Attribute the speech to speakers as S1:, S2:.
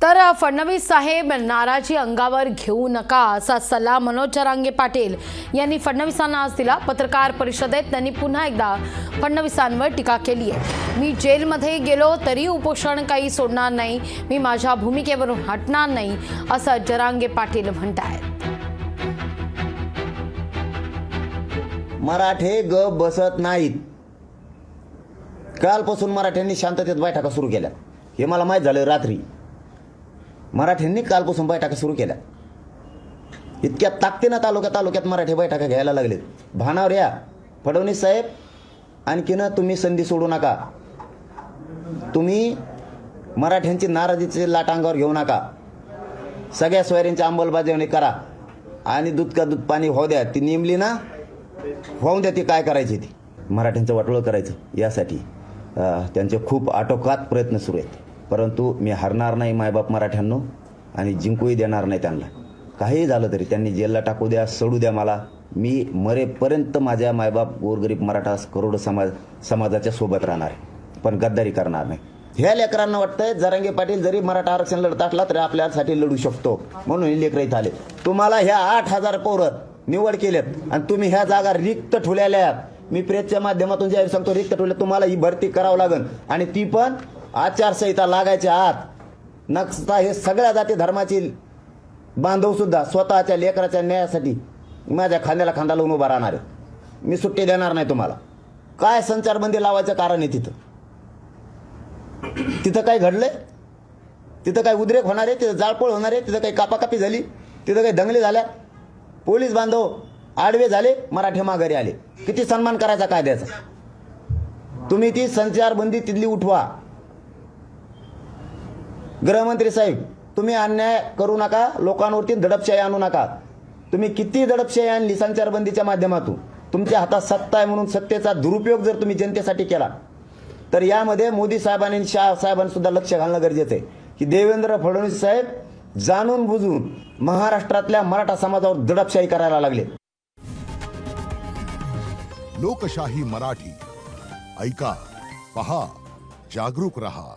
S1: तर फडणवीस साहेब नाराजी अंगावर घेऊ नका असा सल्ला मनोज जरांगे पाटील यांनी फडणवीसांना आज दिला। पत्रकार परिषदेत त्यांनी पुन्हा एकदा फडणवीसांवर टीका केली आहे। मी जेलमध्ये गेलो तरी उपोषण काही सोडणार नाही, मी माझ्या भूमिकेवरून हटणार नाही असं जरांगे पाटील म्हणतायत।
S2: मराठे ग बसत नाहीत। कालपासून मराठ्यांनी शांततेत बैठका सुरू केल्या, हे मला माहीत झालं रात्री। मराठ्यांनी कालपासून बैठका सुरू केल्या, इतक्या ताकदीनं तालुक्यात मराठी बैठका घ्यायला लागलेत। भानावर या फडणवीस साहेब, आणखीन तुम्ही संधी सोडू नका। तुम्ही मराठ्यांची नाराजीची लाट अंगावर घेऊ नका। सगळ्या सोयऱ्यांची अंमलबजावणी करा आणि दूध का दूध पाणी होऊ द्या। ती नेमली ना, होऊन द्या, ती काय करायची ती मराठ्यांचं वाटोळं करायचं, यासाठी त्यांचे खूप आटोकाट प्रयत्न सुरू आहेत। परंतु मी हरणार नाही मायबाप मराठ्यांनो, आणि जिंकूही देणार नाही त्यांना। काहीही झालं तरी त्यांनी जेलला टाकू द्या, सोडू द्या मला, मी मरेपर्यंत माझ्या मायबाप गोरगरीब मराठा करोड समाजाच्या सोबत राहणार आहे, पण गद्दारी करणार नाही। ह्या लेकरांना वाटतंय जरांगे पाटील जरी मराठा आरक्षण लढत असला तरी आपल्यासाठी लढू शकतो, म्हणून हे लेकर इथं आले। तुम्हाला ह्या 8,000 पोरं निवड केलेत आणि तुम्ही ह्या जागा रिक्त ठेवलेल्या आहेत। मी प्रेसच्या माध्यमातून जाहीर सांगतो, रिक्त ठेवल्या, तुम्हाला ही भरती करावं लागेल, आणि ती पण आचारसंहिता लागायच्या आत। नसता हे सगळ्या जाती धर्माची बांधव सुद्धा स्वतःच्या लेकराच्या न्यायासाठी माझ्या खांद्याला खांदा लावून उभा राहणार आहे। मी सुट्टी देणार नाही तुम्हाला। काय संचारबंदी लावायचं कारण आहे तिथं काय घडलंय? तिथं काय उद्रेक होणार आहे? तिथं जाळपोळ होणार आहे? तिथं काही कापाकापी झाली? तिथं काही दंगली झाल्या? पोलीस बांधव आडवे झाले, मराठे माघारी आले। किती सन्मान करायचा कायद्याचा? तुम्ही ती संचारबंदी तिथली उठवा। गृहमंत्री साहेब, तुम्ही अन्याय करू नका, लोकांवरती दडपशाही आणू नका। तुम्ही किती दडपशाही आणली संचारबंदीच्या माध्यमातून, तुमच्या हातात सत्ता आहे म्हणून सत्तेचा दुरुपयोग जर तुम्ही जनतेसाठी केला, तर यामध्ये मोदी साहेबांनी आणि शाह साहेबांनी सुद्धा लक्ष घालणं गरजेचं आहे की देवेंद्र फडणवीस साहेब जाणून बुजून महाराष्ट्रातल्या मराठा समाजावर दडपशाही करायला लागले।
S3: लोकशाही मराठी ऐका, पहा, जागरूक रहा।